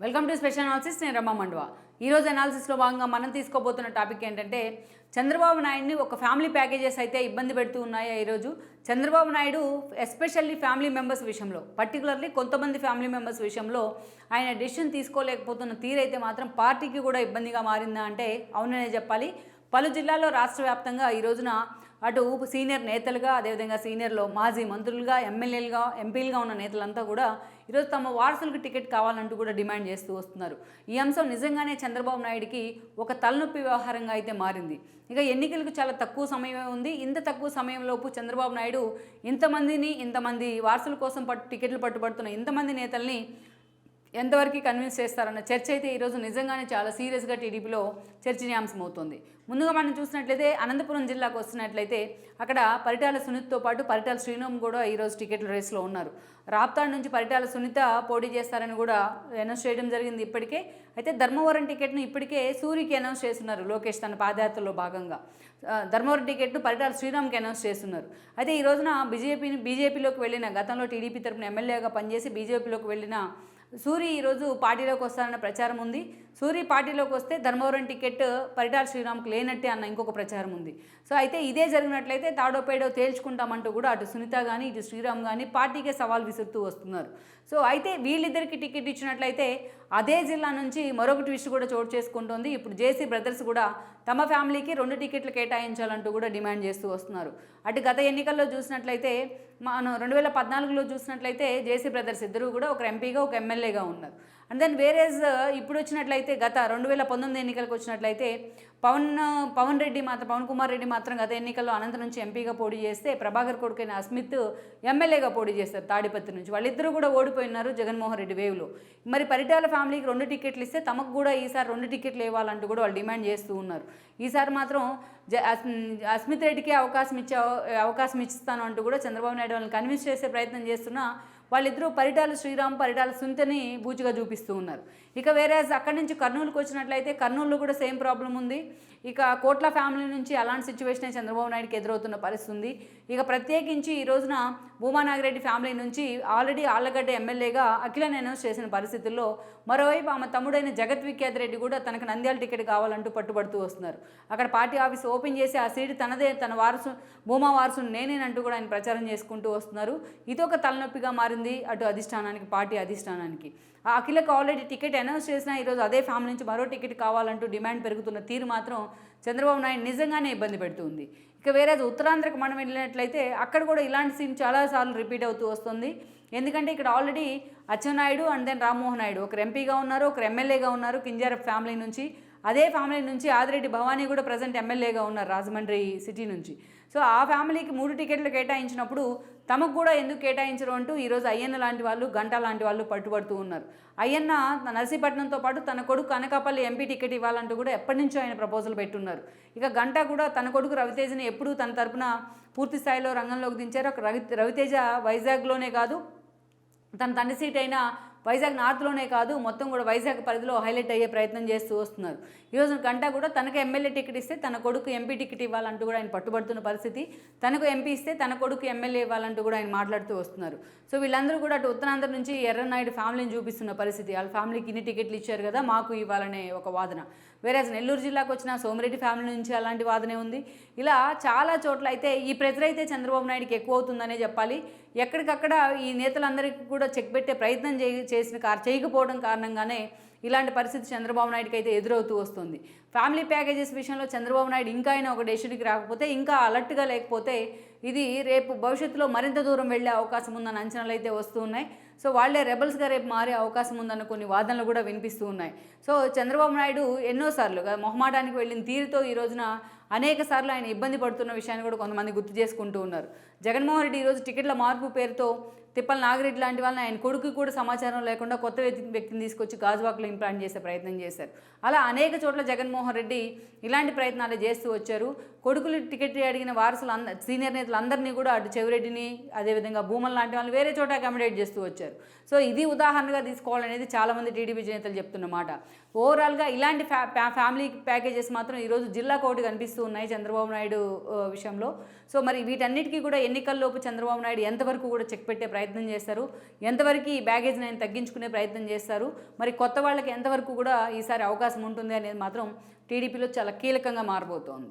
Welcome to special analysis. నేను రమా మండవా. ఈరోజు అనాలిసిస్లో భాగంగా మనం తీసుకోబోతున్న టాపిక్ ఏంటంటే చంద్రబాబు నాయుడిని ఒక ఫ్యామిలీ ప్యాకేజెస్ అయితే ఇబ్బంది పెడుతూ ఉన్నాయి. ఈరోజు Chandrababu Naidu especially family members విషయంలో, పర్టికులర్లీ కొంతమంది ఫ్యామిలీ మెంబర్స్ విషయంలో ఆయన డెసిషన్ తీసుకోలేకపోతున్న తీరైతే మాత్రం పార్టీకి కూడా ఇబ్బందిగా మారిందా అంటే అవుననే చెప్పాలి. పలు జిల్లాల్లో రాష్ట్ర వ్యాప్తంగా ఈ రోజున అటు సీనియర్ నేతలుగా, అదేవిధంగా సీనియర్లో మాజీ మంత్రులుగా, ఎమ్మెల్యేలుగా, ఎంపీలుగా ఉన్న నేతలంతా కూడా ఈరోజు తమ వారసులకు టికెట్ కావాలంటూ కూడా డిమాండ్ చేస్తూ వస్తున్నారు. ఈ అంశం నిజంగానే చంద్రబాబు నాయుడికి ఒక తలనొప్పి వ్యవహారంగా అయితే మారింది. ఇక ఎన్నికలకు చాలా తక్కువ సమయమే ఉంది. ఇంత తక్కువ సమయంలోపు చంద్రబాబు నాయుడు ఇంతమంది వారసుల కోసం టికెట్లు పట్టుబడుతున్న ఇంతమంది నేతల్ని ఎంతవరకు కన్విన్స్ చేస్తారన్న చర్చ అయితే ఈరోజు నిజంగానే చాలా సీరియస్గా టీడీపీలో చర్చనీయాంశం అవుతుంది. ముందుగా మనం చూసినట్లయితే అనంతపురం జిల్లాకు వస్తున్నట్లయితే అక్కడ పరిటాల సునీత్తో పాటు పరిటాల శ్రీరామ్ కూడా ఈరోజు టికెట్ల రేస్లో ఉన్నారు. రాప్తాడ్ నుంచి పరిటాల సునీత పోటీ చేస్తారని కూడా అనౌన్స్ చేయడం జరిగింది ఇప్పటికే. అయితే ధర్మవరం టికెట్ను ఇప్పటికే సూరికి అనౌన్స్ చేస్తున్నారు. లోకేష్ తన పాదయాత్రలో భాగంగా ధర్మవరం టికెట్ను పరిటాల శ్రీరామ్కి అనౌన్స్ చేస్తున్నారు. అయితే ఈ రోజున బీజేపీలోకి వెళ్ళిన, గతంలో టీడీపీ తరపున ఎమ్మెల్యేగా పనిచేసి బీజేపీలోకి వెళ్ళిన సూరి ఈరోజు పార్టీలోకి వస్తారన్న ప్రచారం ఉంది. సూరి పార్టీలోకి వస్తే ధర్మవరం టికెట్ పరిటాల శ్రీరామ్కి లేనట్టే అన్న ఇంకొక ప్రచారం ఉంది. సో అయితే ఇదే జరిగినట్లయితే తాడో పేడో తేల్చుకుంటామంటూ కూడా అటు సునీత కానీ ఇటు శ్రీరామ్ కానీ పార్టీకే సవాల్ విసురుతూ వస్తున్నారు. సో అయితే వీళ్ళిద్దరికి టికెట్ ఇచ్చినట్లయితే అదే జిల్లా నుంచి మరొక ట్విస్ట్ కూడా చోటు చేసుకుంటోంది. ఇప్పుడు జేసీ బ్రదర్స్ కూడా తమ ఫ్యామిలీకి 2 టికెట్లు కేటాయించాలంటూ కూడా డిమాండ్ చేస్తూ వస్తున్నారు. అటు గత ఎన్నికల్లో చూసినట్లయితే మనం 2014లో చూసినట్లయితే జేసీ బ్రదర్స్ ఇద్దరు కూడా ఒక ఎంపీగా ఒక ఎమ్మెల్యేగా ఉన్నారు. అండ్ దెన్ వేరేజ్ ఇప్పుడు వచ్చినట్లయితే గత 2019 ఎన్నికలకు వచ్చినట్లయితే పవన్ కుమార్ రెడ్డి మాత్రం గత ఎన్నికల్లో అనంత నుంచి ఎంపీగా పోటీ చేస్తే ప్రభాకర్ కొడుకైన అస్మిత్ ఎమ్మెల్యేగా పోటీ చేస్తారు తాడిపత్రి నుంచి. వాళ్ళిద్దరూ కూడా ఓడిపోయినారు జగన్మోహన్ రెడ్డి వేవ్లో. మరి పరిటాల ఫ్యామిలీకి 2 టికెట్లు ఇస్తే తమకు కూడా ఈసారి 2 టికెట్లు ఇవ్వాలంటూ కూడా వాళ్ళు డిమాండ్ చేస్తూ ఉన్నారు. ఈసారి మాత్రం అస్మిత్ రెడ్డికి అవకాశం ఇస్తాను అంటూ కూడా చంద్రబాబు నాయుడు వాళ్ళని కన్విన్స్ చేసే ప్రయత్నం చేస్తున్నా వాళ్ళిద్దరూ పరిటాల శ్రీరామ్, పరిటాల సునీతని బూచిగా చూపిస్తూ ఉన్నారు. ఇక వేరే అక్కడి నుంచి కర్నూలుకు వచ్చినట్లయితే కర్నూలులో కూడా సేమ్ ప్రాబ్లం ఉంది. ఇక కోట్ల ఫ్యామిలీ నుంచి అలాంటి సిచ్యువేషన్ చంద్రబాబు నాయుడుకి ఎదురవుతున్న పరిస్థితి ఉంది. ఇక ప్రత్యేకించి ఈ రోజున భూమా నాగిరెడ్డి ఫ్యామిలీ నుంచి ఆల్రెడీ ఆళ్లగడ్డ ఎమ్మెల్యేగా అఖిలని అనౌన్స్ చేసిన పరిస్థితుల్లో మరోవైపు ఆమె తమ్ముడైన జగత్ విఖ్యాత్ రెడ్డి కూడా తనకు నంద్యాల టికెట్ కావాలంటూ పట్టుబడుతూ వస్తున్నారు. అక్కడ పార్టీ ఆఫీస్ ఓపెన్ చేసి ఆ సీటు తనదే, తన భూమా వారసును నేనేనంటూ కూడా ఆయన ప్రచారం చేసుకుంటూ వస్తున్నారు. ఇదొక తలనొప్పిగా మారింది అటు అధిష్టానానికి, పార్టీ అధిష్టానానికి. ఆ అఖిలకు ఆల్రెడీ టికెట్ అనౌన్స్ చేసినా ఈరోజు అదే ఫ్యామిలీ నుంచి మరో టికెట్ కావాలంటూ డిమాండ్ పెరుగుతున్న తీరు మాత్రం చంద్రబాబు నాయుడు నిజంగానే ఇబ్బంది పెడుతుంది. ఇక వేరే ఉత్తరాంధ్రకు మనం వెళ్ళినట్లయితే అక్కడ కూడా ఇలాంటి సీన్ చాలాసార్లు రిపీట్ అవుతూ వస్తుంది. ఎందుకంటే ఇక్కడ already Atchannaidu and then Rammohan Naidu ఒకరు ఎంపీగా ఉన్నారు, ఒకరు ఎమ్మెల్యేగా ఉన్నారు కింజారప్ ఫ్యామిలీ నుంచి. అదే ఫ్యామిలీ నుంచి ఆదిరెడ్డి భవానీ కూడా ప్రజెంట్ ఎమ్మెల్యేగా ఉన్నారు రాజమండ్రి సిటీ నుంచి. సో ఆ ఫ్యామిలీకి 3 టికెట్లు కేటాయించినప్పుడు తమకు కూడా ఎందుకు కేటాయించరు అంటూ ఈరోజు అయ్యన్న లాంటి వాళ్ళు, గంట లాంటి వాళ్ళు పట్టుబడుతూ ఉన్నారు. అయ్యన్న నర్సీపట్నంతో పాటు తన కొడుకు అనకాపల్లి ఎంపీ టికెట్ ఇవ్వాలంటూ కూడా ఎప్పటి నుంచో ఆయన ప్రపోజల్ పెట్టున్నారు. ఇక గంట కూడా తన కొడుకు రవితేజని ఎప్పుడూ తన తరపున పూర్తి స్థాయిలో రంగంలోకి దించారు. రవితేజ వైజాగ్లోనే కాదు, తన తండ్రి సీట్ అయిన వైజాగ్ నార్త్లోనే కాదు, మొత్తం కూడా వైజాగ్ పరిధిలో హైలైట్ అయ్యే ప్రయత్నం చేస్తూ వస్తున్నారు. ఈరోజు గంట కూడా తనకు ఎమ్మెల్యే టికెట్ ఇస్తే తన కొడుకు ఎంపీ టికెట్ ఇవ్వాలంటూ కూడా ఆయన పట్టుబడుతున్న పరిస్థితి. తనకు ఎంపీ ఇస్తే తన కొడుకు ఎమ్మెల్యే ఇవ్వాలంటూ కూడా ఆయన మాట్లాడుతూ వస్తున్నారు. సో వీళ్ళందరూ కూడా అటు ఉత్తరాంధ్ర నుంచి ఎర్రనాయుడు ఫ్యామిలీని చూపిస్తున్న పరిస్థితి. వాళ్ళ ఫ్యామిలీకి ఇన్ని టికెట్లు ఇచ్చారు కదా, మాకు ఇవ్వాలనే ఒక వాదన. వేరే నెల్లూరు జిల్లాకు వచ్చిన సోమిరెడ్డి ఫ్యామిలీ నుంచి అలాంటి వాదనే ఉంది. ఇలా చాలా చోట్ల అయితే ఈ ప్రెజర్ అయితే చంద్రబాబు నాయుడుకి ఎక్కువ అవుతుందనే చెప్పాలి. ఎక్కడికక్కడ ఈ నేతలందరికీ కూడా చెక్ పెట్టే ప్రయత్నం చేయకపోవడం కారణంగానే ఇలాంటి పరిస్థితి చంద్రబాబు నాయుడుకి అయితే ఎదురవుతూ వస్తుంది. ఫ్యామిలీ ప్యాకేజెస్ విషయంలో చంద్రబాబు నాయుడు ఇంకా అయినా ఒక డెసిషన్కి రాకపోతే, ఇంకా అలర్ట్గా లేకపోతే ఇది రేపు భవిష్యత్తులో మరింత దూరం వెళ్ళే అవకాశం ఉందన్న అంచనాలు అయితే వస్తూ ఉన్నాయి. సో వాళ్ళే రెబల్స్గా రేపు మారే అవకాశం ఉందన్న కొన్ని వాదనలు కూడా వినిపిస్తూ ఉన్నాయి. సో చంద్రబాబు నాయుడు ఎన్నోసార్లు మొహమాటానికి వెళ్ళిన తీరుతో ఈ రోజున అనేక సార్లు ఆయన ఇబ్బంది పడుతున్న విషయాన్ని కూడా కొంతమంది గుర్తు చేసుకుంటూ ఉన్నారు. జగన్మోహన్ రెడ్డి ఈరోజు టికెట్ల మార్పు పేరుతో తిప్పల నాగిరెడ్డి లాంటి వాళ్ళని ఆయన కొడుకు కూడా సమాచారం లేకుండా కొత్త వ్యక్తిని తీసుకొచ్చి గాజువాకలో ఇంప్లాంట్ చేసే ప్రయత్నం చేశారు. అలా అనేక చోట్ల జగన్మోహన్ రెడ్డి ఇలాంటి ప్రయత్నాలు చేస్తూ వచ్చారు. కొడుకులు టికెట్ అడిగిన వారసులు సీనియర్ నేతలందరినీ కూడా అటు చెవిరెడ్డిని, అదేవిధంగా భూమన్ లాంటి వాళ్ళు వేరే చోట అకామిడేట్ చేస్తూ వచ్చారు. సో ఇది ఉదాహరణగా తీసుకోవాలనేది చాలామంది టీడీపీ నేతలు చెప్తున్నమాట. ఓవరాల్గా ఇలాంటి ఫ్యామిలీ ప్యాకేజెస్ మాత్రం ఈరోజు జిల్లా కోటి కనిపిస్తూ ఉన్నాయి చంద్రబాబు నాయుడు విషయంలో. సో మరి వీటన్నిటికీ కూడా ఎన్నికల్లోపు చంద్రబాబు నాయుడు ఎంతవరకు కూడా చెక్ పెట్టే ప్రయత్నం ప్రయత్నం చేస్తారు, ఎంతవరకు ఈ బ్యాగేజ్ని ఆయన తగ్గించుకునే ప్రయత్నం చేస్తారు, మరి కొత్త వాళ్ళకి ఎంతవరకు కూడా ఈసారి అవకాశం ఉంటుంది అనేది మాత్రం టీడీపీలో చాలా కీలకంగా మారబోతోంది.